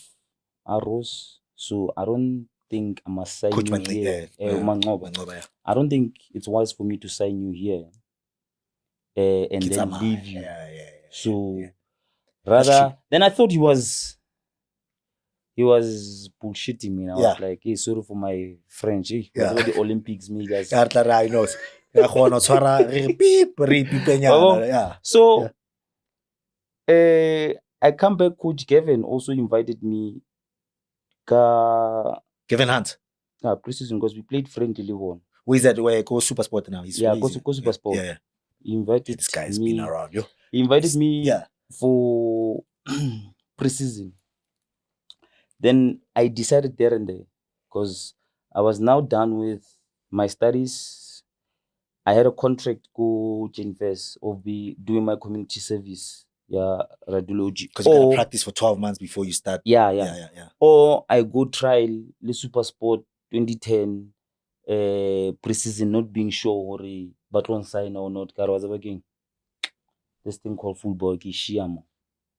Aros, so I don't think I must sign Coach you Manqoba, here. Manqoba, yeah. I don't think it's wise for me to sign you here and then leave you. So rather, then I thought he was bullshitting me. And I was like, hey, sorry for my French. Hey, about the Olympics, me guys. So I come back. Coach Gavin also invited me. Gavin Hunt. Preseason, because we played friendly one. Who is that? Where go Super Sport now? Go Super Sport. Yeah. He invited this guy's me. Been around, yo. He invited me for preseason. Then I decided there and there, because I was now done with my studies. I had a contract go Genfest of doing my community service. Radiology. Because you gotta practice for 12 months before you start. Yeah. Or I go trial the Super Sport 2010 preseason, not being sure or but one sign or not. Was again this thing called football.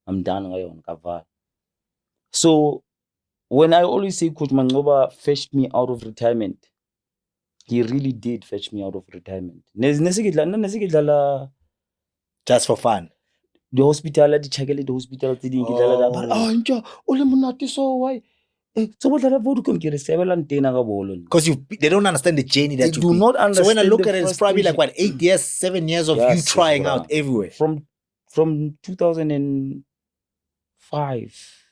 I'm done on Kaval. So when I always say Coach Manqoba fetched me out of retirement, he really did fetch me out of retirement. Just for fun. The hospital, the hospital, why? Because they don't understand the journey that they do not understand. So when I look at it, it's probably like 8 years, 7 years of you trying out everywhere. From 2005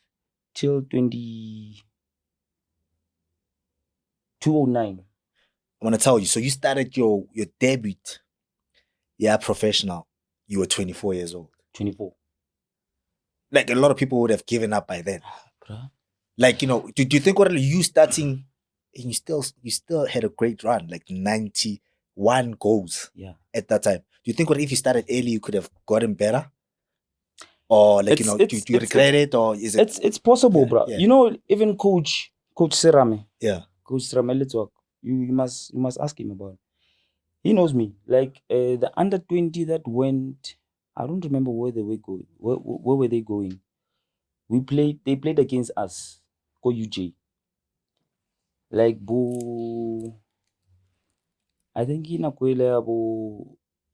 till 2009. I want to tell you, so you started your debut, professional. You were 24 years old. 24. Like a lot of people would have given up by then. Like, do you think what you starting, and you still had a great run, like 91 goals at that time. Do you think what if you started early, you could have gotten better? Or like, do you regret it, or is it? It's possible, bro. Even Coach Serame. Coach Serame, let's talk. You must ask him about it. He knows me. Like the under 20 that went, I don't remember where they were going. Where were they going? They played against us. Go UJ. Like I think in a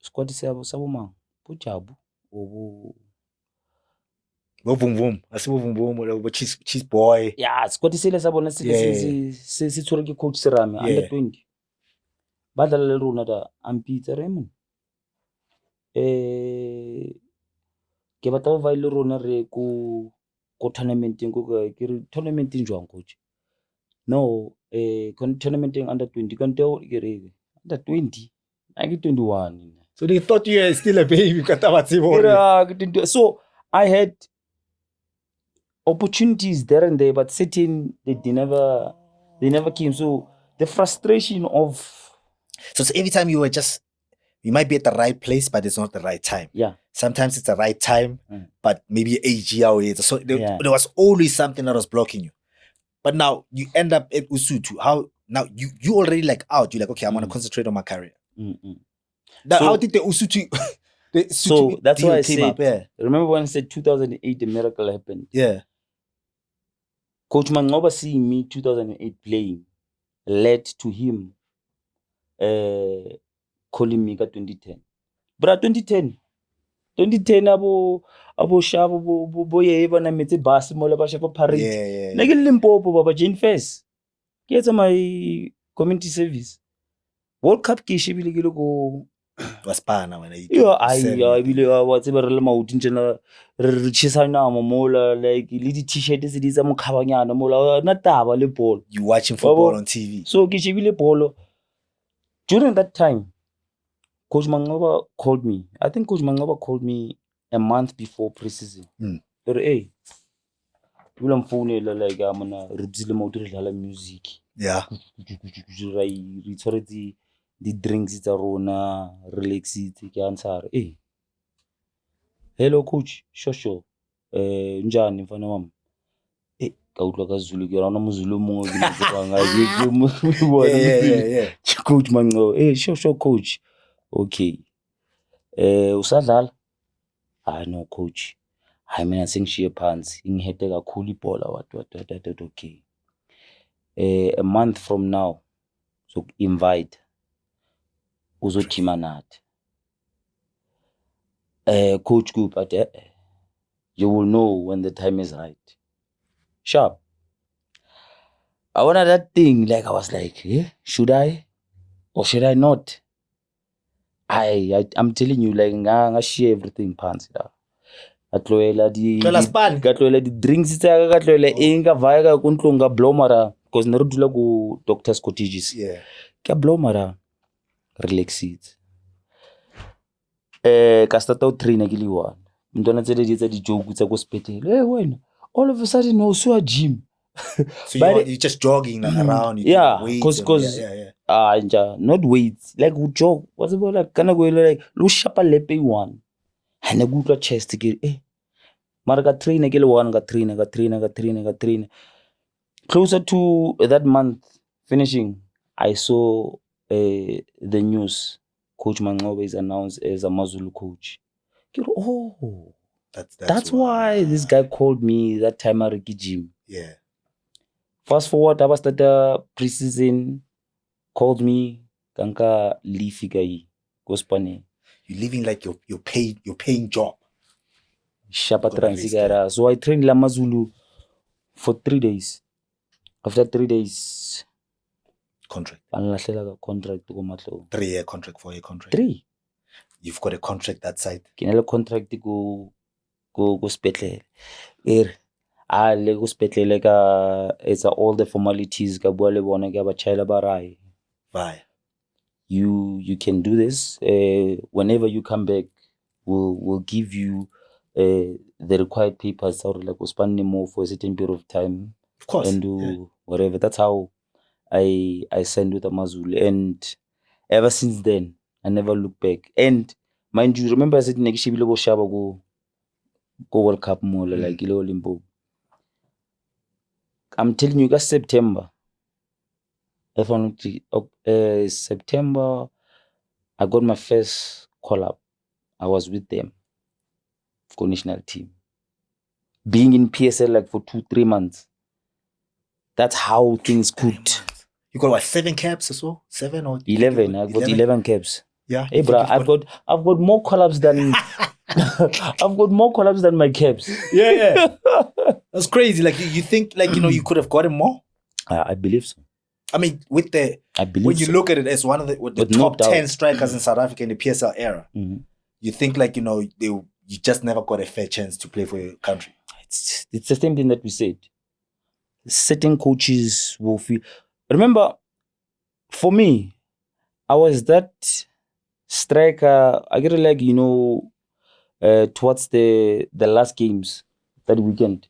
squad saboma Jabu or cheese boy. Yeah, squad sabona se Coach Serame under 20. Badala rona da ampitsa Raymond. Ke batla ba ile rona re ko tournamenteng tournamenting jwang coach. No, tournamenting under 20 kanto under 20. I get 21. So they thought you were still a baby. So I had opportunities there and there, but certain they never came. So the frustration of so every time you might be at the right place, but it's not the right time. Yeah. Sometimes it's the right time, but maybe age. So there was always something that was blocking you. But now you end up at Usutu. How now you already like out? You're like, okay, I'm gonna concentrate on my career. Now, how did the Usutu? So that's why I said. Remember when I said 2008, the miracle happened. Yeah. Coach Manqoba seeing me 2008 playing led to him calling me 2010. But 2010 abo shabo boye bana metse bus mo le ba shapa parade. Like Limpopo baba Genfest. Ke etsa my community service. World Cup ke shebile ke le go Waspana when I bile wa tseba re le mauding tjena re chisana mola like le di t-shirt tse di tsa mokhabanyana mola na taba le ball. You watching football on TV. So ke shebile ball. During that time, Coach Manqoba called me. I think Coach Manqoba called me a month before preseason. Hey, I'm phoning like I'm gonna reduce the music. Yeah. The drinks it's a rona, relax it, answer. Hey. Hello coach, sure. Njani mfana mama. Ka utlwa ka Zulu ke rana mozulu mo ke Coach Manqoba. Hey, sure coach. Okay. Usadlala? I know coach. I mean, I think she pants. Ingihete kakhulu ibhola what okay. A month from now, so invite uzothima nathi. Coach Coop, but you will know when the time is right. Sharp. I wanted that thing, like I was like, should I or should I not? I'm telling you, like nga share everything pants la. Katloela di drinks tsa ka katloela enga vaya ka kuntlonga blomara because ne re dula go doctor's cottages. Yeah. Ka blomara relax it. Ka start out train ke le one. Mntwana tse di tsa di joke tsa go spetele. Wena all of a sudden no so a gym. So you're just jogging around. Yeah, because not weights. Like we jog. What's about like kana go like lo shapa lepe one. And I go to chest ke mara ka train ke le one ka train. Closer to that month finishing, I saw the news. Coach Manqoba is announced as a Mazulu coach. Oh, that's why this guy called me that time at the gym. Yeah. Fast forward, I was at the preseason, called me, kanka leafy guy, gospane. You're living like your paying job. Shapa transigara. So I trained La Mazulu for 3 days. After 3 days, contract. Contract to go matlo. 3-year contract, 4-year contract. 3. You've got a contract that side. Kinela contract to go spetle. Le go spetlele ka it's all the formalities ka bua le bona ke ba chaela ba rai. Bye. You can do this. Whenever you come back, we'll give you the required papers or like spend more for a certain period of time. Of course. And do whatever. That's how I signed with Amazulu. And ever since then, I never look back. And mind you, remember I said Nekishibile go Shaba go World Cup more like Ilo Limbo. I'm telling you, guys, September. September, I got my first call-up. I was with them for national team. Being in PSL like for 2-3 months. That's how things could. You got what, 7 caps as well? 7 or 11? I got 11 caps. Yeah. Hey, bro, I've got more call-ups than I've got more call-ups than my caps. Yeah. That's crazy. Like you think like you could have gotten more? I believe so. I mean, when you look at it as one of the top 10 strikers in South Africa in the PSL era, you think like you just never got a fair chance to play for your country. It's the same thing that we said. Certain coaches will feel. Remember, for me, I was that striker. I get like towards the last games that weekend,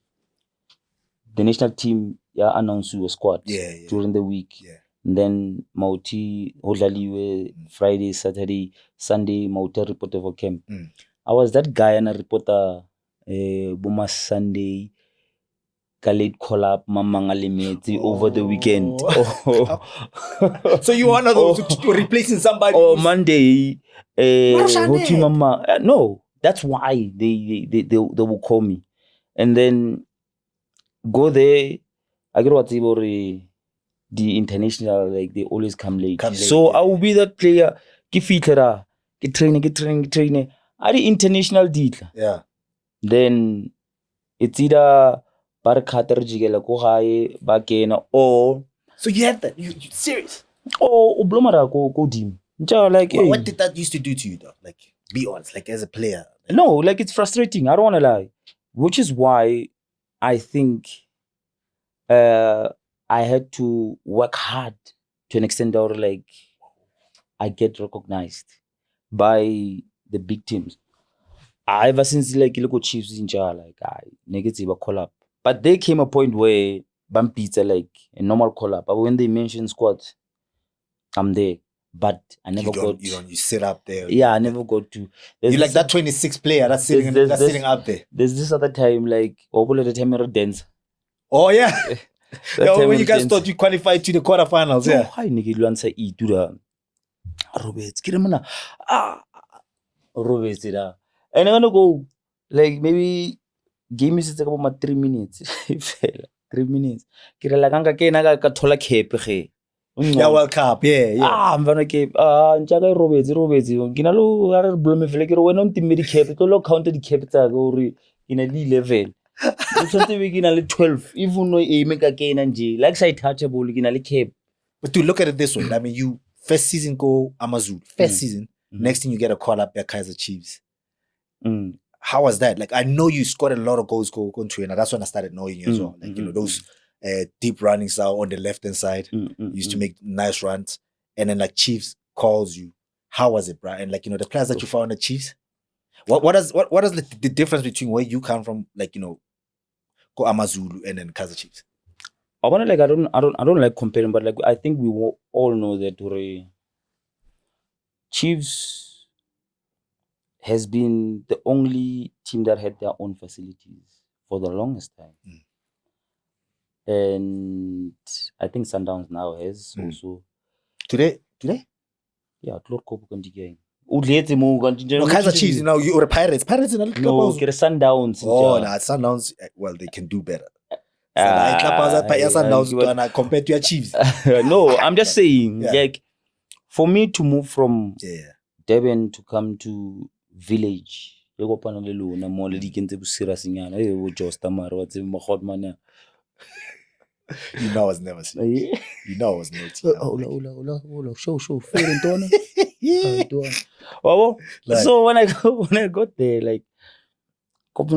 the national team announced a squad during the week. Yeah. And then Mauti Hodlaliwe Friday, Saturday, Sunday, Mauti reporter for camp. I was that guy and a reporter Buma Sunday, Khaled call-up Mamanga Limeti over the weekend. So you one of those replacing somebody? Monday, Mama. No, that's why they will call me. And then go there. I get what's the international, like they always come late. So I will be that player. Get fitera, get training. Are the international deal? Yeah. Then it's either Barakater Jigela Kohaye, Bakena, or. So you have that? You serious? Oh, Oblomara go dim. Like, what did that used to do to you though? Like, be honest, like as a player. No, like it's frustrating. I don't want to lie. Which is why I think I had to work hard to an extent that like I get recognized by the big teams. Ever since like Kaizer Chiefs Izinja, like I negative a call up. But there came a point where Bumpita like a normal call up. But when they mention squad, I'm there. But I never got. You sit up there. Yeah, I never got to. You like that 26 player that's sitting up there. There's this other time like the time you're dance. Oh yeah. When you guys thought you qualified to the quarterfinals, yeah. Hi, Niki, you answer Itu Roberts. Robetse da. And I'm gonna go like maybe game is about 3 minutes. 3 minutes. Kira la kanga ke na ka thola cap ge. Yeah, World Cup. Yeah. Mfana cap. Ntjaka robetse. Kina lo ga re blome vele ke re wena o ntimedi cap. Ke lo count di cap tsa go re ina le 11. Tshwantse be kina le 12. Even no aim ka kena nje. Like say touchable kina le cap. But to look at it this way, I mean, you first season go Amazulu. First season. Next thing you get a call up at Kaizer Chiefs. How was that? Like, I know you scored a lot of goals going to it. That's when I started knowing you as well. Like, you know, those deep runnings out on the left-hand side. You used to make nice runs. And then, like, Chiefs calls you. How was it, bro? And, like, you know, the players that you found at Chiefs, what is the difference between where you come from, like, you know, go Amazulu and then Kaizer Chiefs? I want to, like, I don't like comparing, but, like, I think we all know that Chiefs has been the only team that had their own facilities for the longest time. And I think Sundowns now has also. Today? Yeah, Claude Kopu Kandigeng. Kaizer Chiefs, you know, you were Pirates. Pirates in a no, get Sundowns. Oh, nah, Sundowns, well, they can do better. Sundowns compared to your Chiefs. No, I'm just saying, like, for me to move from Durban to come to village, you know I was never seen. You know I was naughty. Show, fair and done. So when I got there, like, Itu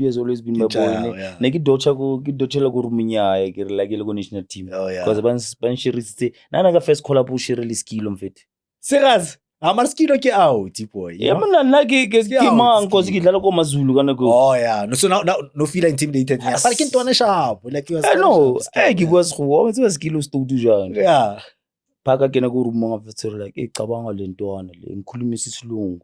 has always been my boy. Neki docha go ruminya like national team. Because ban shiri na first call up shiri skill mfeti. Serious? Amar skill ke out, boy. Yeah, man, nagi ke man cause ke dlala ko Mazulu kana go. Oh yeah. No, so now no feel intimidated. But ke ntwana sharp. Like you was no, ke was go. It was skill sto do jang. Yeah. Phaka kena go rumanga mfetsi like ecabanga le ntwana le ngikhulumisa isilungu.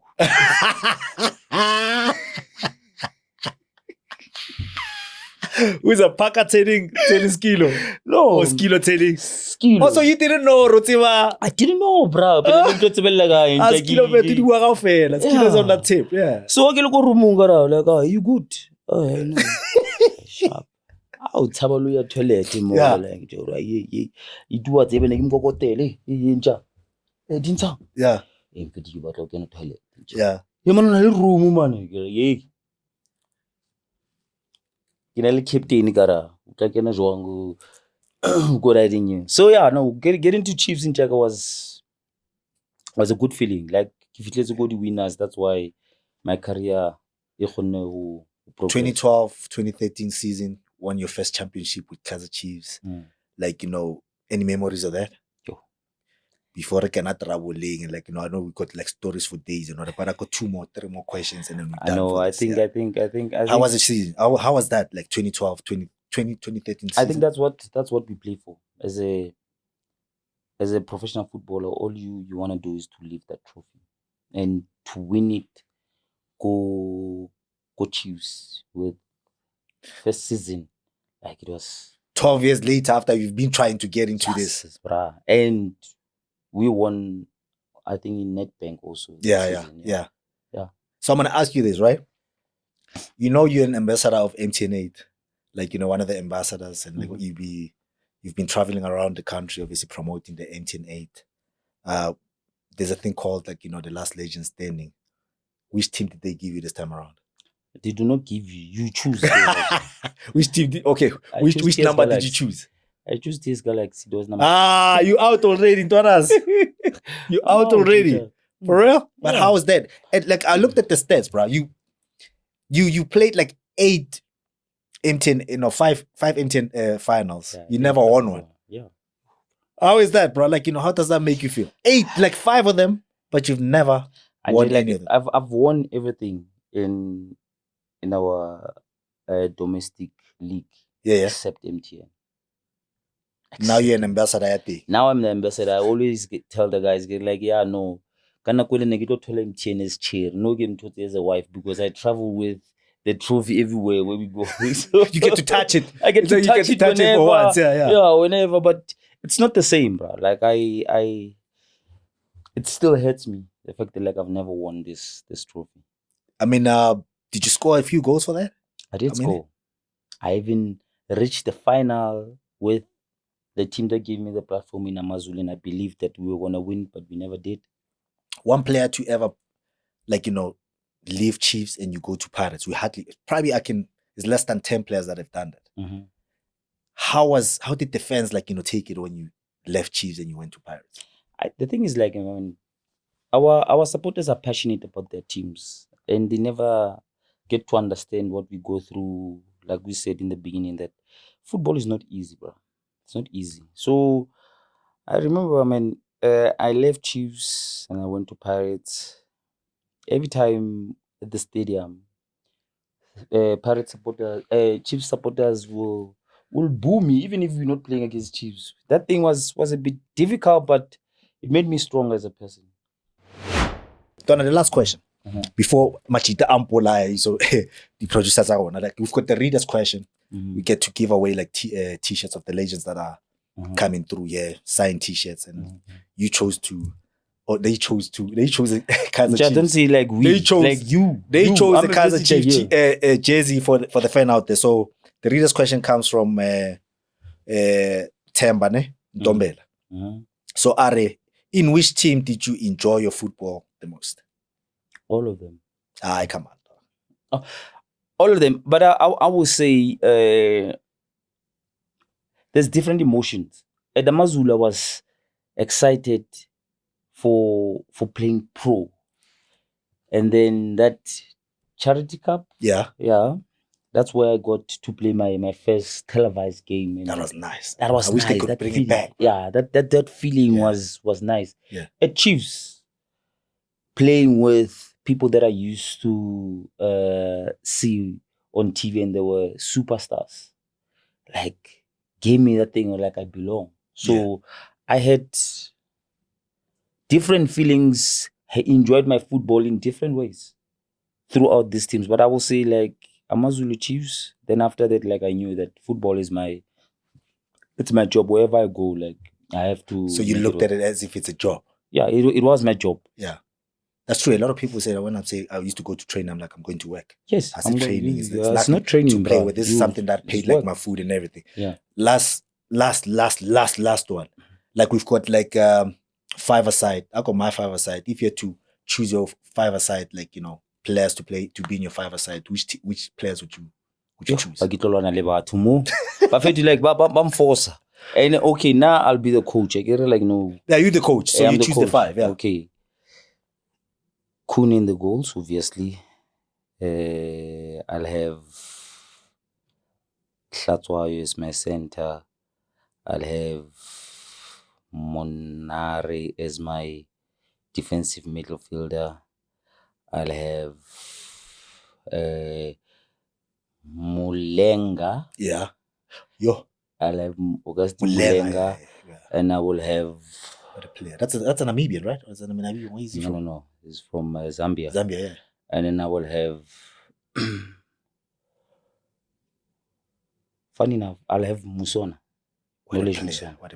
Who's a Paka telling Skilo? No. Or Skilo telling Skilo. Oh, so you didn't know, Rotima? I didn't know, bro. But Skilo did work out fair. Skilo's on that tip, yeah. So I go rumunga like, are you good? Oh, I know. Sharp. I'll tabaluya toilet more like you do what even a mkokotele, Izinja. Dinta. Yeah. In pretty but okay toilet. Yeah. You man a room man. Kinali captain gara. Utakena zwangu go riding you. So yeah, no, getting to Chiefs in Chaka was a good feeling. Like if it let's go the winners, that's why my career 2012, 2013 season, won your first championship with Kaizer Chiefs. Like, you know, any memories of that? Before I cannot traveling and like, you know, I know we got like stories for days, you know, but I got 3 more questions and then we're done. I think. How was the season? How was that? Like 2012, 2013 season? I think that's what we play for. As a professional footballer, all you want to do is to lift that trophy. And to win it, go Chiefs with first season. Like it was 12 years later after you've been trying to get into this. Brah. And we won, I think, in NetBank also. Yeah. So I'm going to ask you this, right? You know you're an ambassador of MTN8. Like, you know, one of the ambassadors. And like, you've been traveling around the country, obviously promoting the MTN8. There's a thing called, like, you know, the last legend standing. Which team did they give you this time around? They do not give you. You choose. Which team did, okay. Which number did you choose? I choose this Galaxy. Those number. You out already, Tonas. You out already. For real? But how is that? And like I looked at the stats, bro. You played like 8 MTN, you know, 5 MTN finals. You never won one. Yeah. How is that, bro? Like, you know, how does that make you feel? 8, like 5 of them, but you've never won any of them. I've won everything in our domestic league. Except MTN. Now you're an ambassador at the. Now I'm the ambassador. I always tell the guys, like, yeah, no. Kana kwele negito tell MTN is chair. No game to as a wife because I travel with the trophy everywhere where we go. So you get to touch it. I get to touch it whenever. For once. Yeah, whenever. But it's not the same, bro. Like I it still hurts me, the fact that like I've never won this trophy. I mean, did you score a few goals for that? I did score. I even reached the final with the team that gave me the platform in AmaZulu, and I believed that we were gonna win, but we never did. One player to ever, like, leave Chiefs and you go to Pirates. It's less than 10 players that have done that. Mm-hmm. How did the fans take it when you left Chiefs and you went to Pirates? The thing is, like, our supporters are passionate about their teams, and they never get to understand what we go through. Like we said in the beginning, that football is not easy, bro. It's not easy. So I remember, I left Chiefs and I went to Pirates. Every time at the stadium, Pirates supporters, Chiefs supporters will boo me, even if we're not playing against Chiefs. That thing was a bit difficult, but it made me strong as a person. Donna, the last question. Before Machita Ampola, so the producers are on. Like, we've got the readers' question. We get to give away like t-shirts of the legends that are coming through. Yeah, signed t-shirts, and you chose to. Or they chose Kaizer Chiefs. Don't say like we. They chose the Kaizer Chiefs jersey for the fan out there. So the reader's question comes from Themba Ndombela. So Are, in which team did you enjoy your football the most? All of them. Come on. All of them. But I will say there's different emotions. At the AmaZulu, I was excited for playing pro. And then that Charity Cup. Yeah. That's where I got to play my first televised game. And that was nice. That was I wish nice. They could bring it back. Yeah, that feeling was nice. Yeah. At Chiefs, playing with people that I used to see on TV, and they were superstars. Like, gave me that thing like I belong. So I had different feelings. I enjoyed my football in different ways throughout these teams. But I will say, like, AmaZulu Chiefs, then after that, like, I knew that football is my job. Wherever I go, like, I have to. So you looked at it as if it's a job? Yeah, it was my job. Yeah. That's true. A lot of people say that when I'm saying I used to go to train, I'm like, I'm going to work. Yes. I said training. It's not training, to play with. This is something that paid like my food and everything. Yeah. Last one. Like, we've got like five-a-side. I got my five-a-side. If you had to choose your five-a-side, like, players to be in your five-a-side, which players would you choose? Like, and okay, now I'll be the coach. I get it, like, no. Yeah, you're the coach, so you choose the five. Yeah. Okay. Khune in the goals, obviously. I'll have Hlatswayo as my center. I'll have Monare as my defensive midfielder. I'll have Mulenga. Yeah. Yo. I'll have Augustine Mulenga. Yeah. And I will have... What a player. That's a Namibian, right? Or is that a Namibian? Where is he from? No. He's from Zambia. Zambia, yeah. And then I will have... Funny enough, I'll have Musona. What a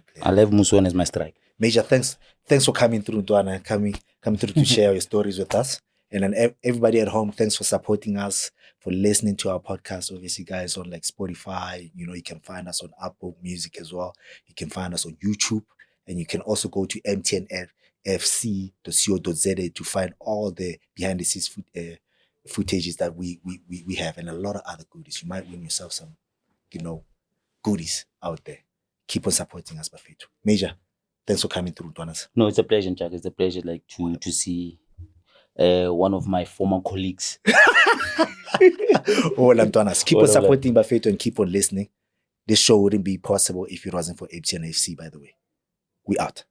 player. I'll have Musona as my strike. Major, thanks for coming through, Dwana, coming through to share your stories with us. And then everybody at home, thanks for supporting us, for listening to our podcast. Obviously, guys, on like Spotify, you can find us on Apple Music as well. You can find us on YouTube, and you can also go to mtnfc.co.za to find all the behind the scenes footages that we have, and a lot of other goodies. You might win yourself some, goodies out there. Keep on supporting us, Bafetu. Major, thanks for coming through, Donas. No, it's a pleasure, Jack. It's a pleasure, like, to see one of my former colleagues. Donas. Keep on supporting Bafetu and keep on listening. This show wouldn't be possible if it wasn't for MTN FC, by the way. We out.